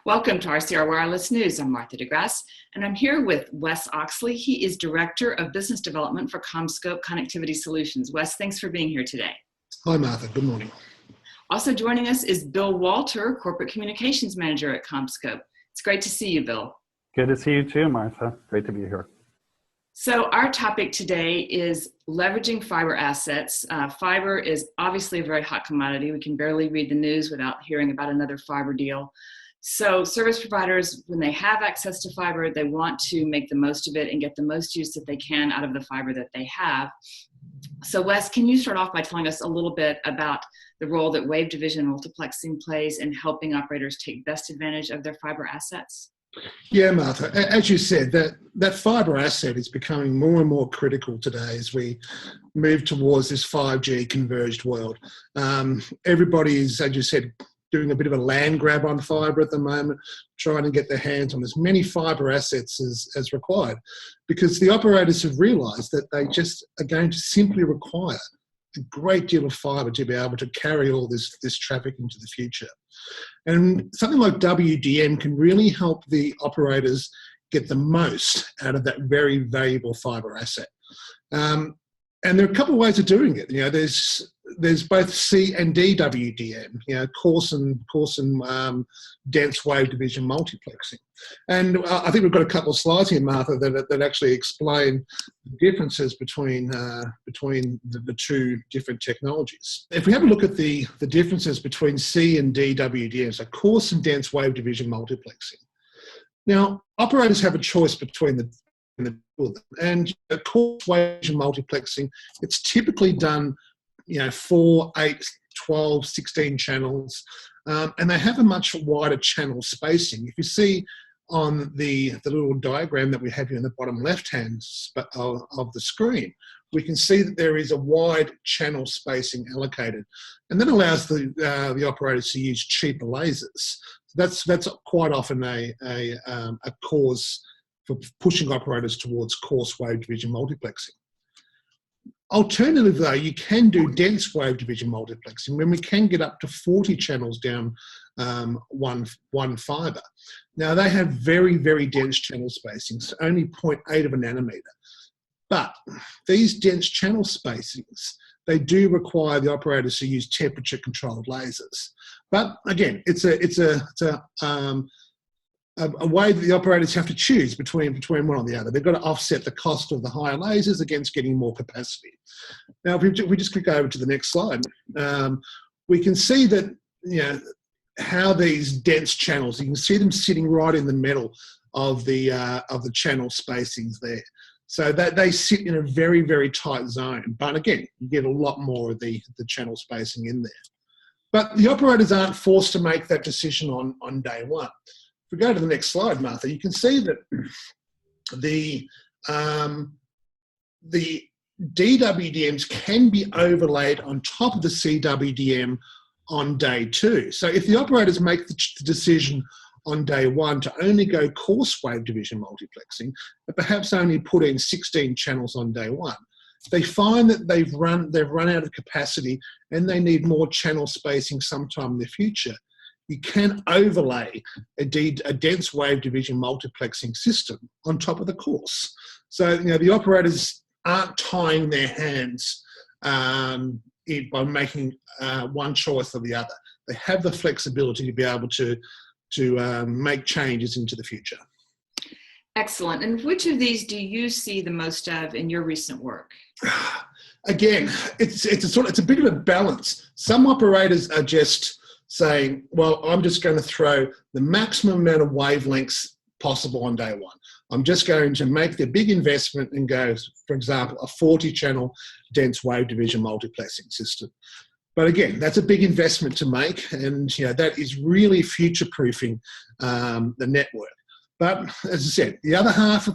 Welcome to RCR Wireless News. I'm Martha DeGrasse, and I'm here with Wes Oxlee. He is Director of Business Development for CommScope Connectivity Solutions. Wes, thanks for being here today. Hi, Martha. Good morning. Also joining us is Bill Walter, Corporate Communications Manager at CommScope. It's great to see you, Bill. Good to see you too, Martha. Great to be here. So our topic today is leveraging fiber assets. Fiber is obviously a very hot commodity. We can barely read the news without hearing about another fiber deal. So service providers, when they have access to fiber, they want to make the most of it and get the most use that they can out of the fiber that they have. So Wes, can you start off by telling us a little bit about the role that wave division multiplexing plays in helping operators take best advantage of their fiber assets? Yeah, Martha, as you said, that fibre asset is becoming more and more critical today as we move towards this 5G converged world. Everybody is, as you said, doing a bit of a land grab on fibre at the moment, trying to get their hands on as many fibre assets as required, because the operators have realised that they just are going to simply require a great deal of fibre to be able to carry all this traffic into the future. And something like WDM can really help the operators get the most out of that very valuable fibre asset. And there are a couple of ways of doing it. You know, there's both C and DWDM, you know, coarse and dense wave division multiplexing. And I think we've got a couple of slides here, Martha, that actually explain the differences between the two different technologies. If we have a look at the differences between C and DWDM, so coarse and dense wave division multiplexing. Now, operators have a choice between the and coarse wave division multiplexing, it's typically done, 4, 8, 12, 16 channels, and they have a much wider channel spacing. If you see on the little diagram that we have here in the bottom left-hand of the screen, we can see that there is a wide channel spacing allocated, and that allows the operators to use cheaper lasers. That's quite often a cause for pushing operators towards coarse wave division multiplexing. Alternatively, though, you can do dense wave division multiplexing when we can get up to 40 channels down one fibre. Now, they have very, very dense channel spacings, only 0.8 of a nanometer. But these dense channel spacings, they do require the operators to use temperature-controlled lasers. But again, it's a way that the operators have to choose between one or the other. They've got to offset the cost of the higher lasers against getting more capacity. Now, if we just click over to the next slide, we can see that, how these dense channels, you can see them sitting right in the middle of the channel spacings there. So that they sit in a very, very tight zone. But again, you get a lot more of the channel spacing in there. But the operators aren't forced to make that decision on day one. If we go to the next slide, Martha, you can see that the DWDMs can be overlaid on top of the CWDM on day two. So if the operators make the decision on day one to only go coarse wave division multiplexing, and perhaps only put in 16 channels on day one, they find that they've run out of capacity and they need more channel spacing sometime in the future. You can overlay a dense wave division multiplexing system on top of the coarse. So, the operators aren't tying their hands by making one choice or the other. They have the flexibility to be able to make changes into the future. Excellent. And which of these do you see the most of in your recent work? Again, it's a bit of a balance. Some operators are just saying, well, I'm just going to throw the maximum amount of wavelengths possible on day one. I'm just going to make the big investment and go, for example, a 40-channel dense wave division multiplexing system. But again, that's a big investment to make, and that is really future-proofing the network. But as I said, the other half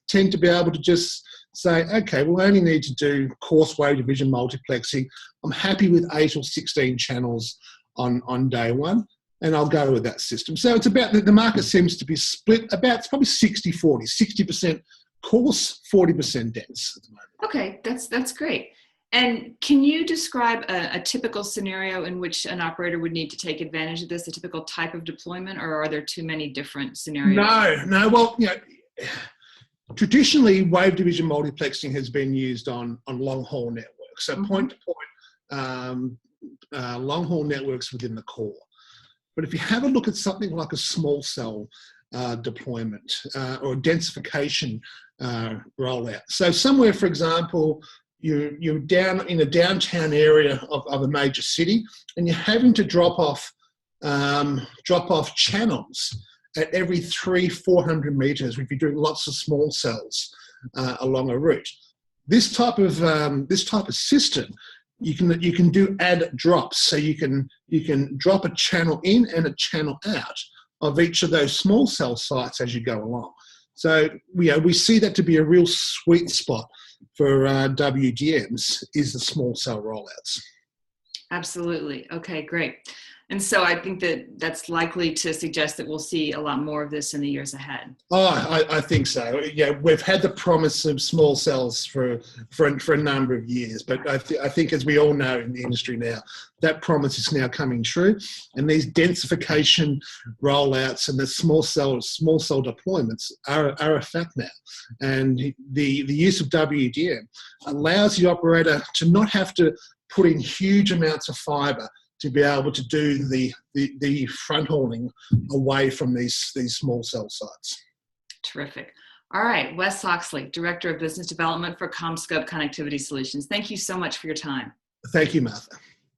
tend to be able to just say, okay, we'll only need to do coarse wave division multiplexing. I'm happy with 8 or 16 channels on day one, and I'll go with that system. So it's about, the market seems to be split about, it's probably 60-40, 60% coarse, 40% dense at the moment. Okay, that's great. And can you describe a typical scenario in which an operator would need to take advantage of this, a typical type of deployment, or are there too many different scenarios? No. Well, traditionally, wave division multiplexing has been used on long haul networks, so point to point long haul networks within the core. But if you have a look at something like a small cell deployment or densification rollout, so somewhere, for example, you're down in a downtown area of a major city, and you're having to drop off channels at every 300-400 meters if you're doing lots of small cells along a route. This type of system, you can do add drops, so you can drop a channel in and a channel out of each of those small cell sites as you go along. So we see that to be a real sweet spot for WDMs, is the small cell rollouts. Absolutely. Okay, great. And so I think that's likely to suggest that we'll see a lot more of this in the years ahead. Oh, I think so. Yeah, we've had the promise of small cells for a number of years, but I think, as we all know in the industry now, that promise is now coming true, and these densification rollouts and the small cell deployments are a fact now. And the use of WDM allows the operator to not have to put in huge amounts of fibre to be able to do the front hauling away from these small cell sites. Terrific. All right, Wes Oxlee, Director of Business Development for CommScope Connectivity Solutions. Thank you so much for your time. Thank you, Martha.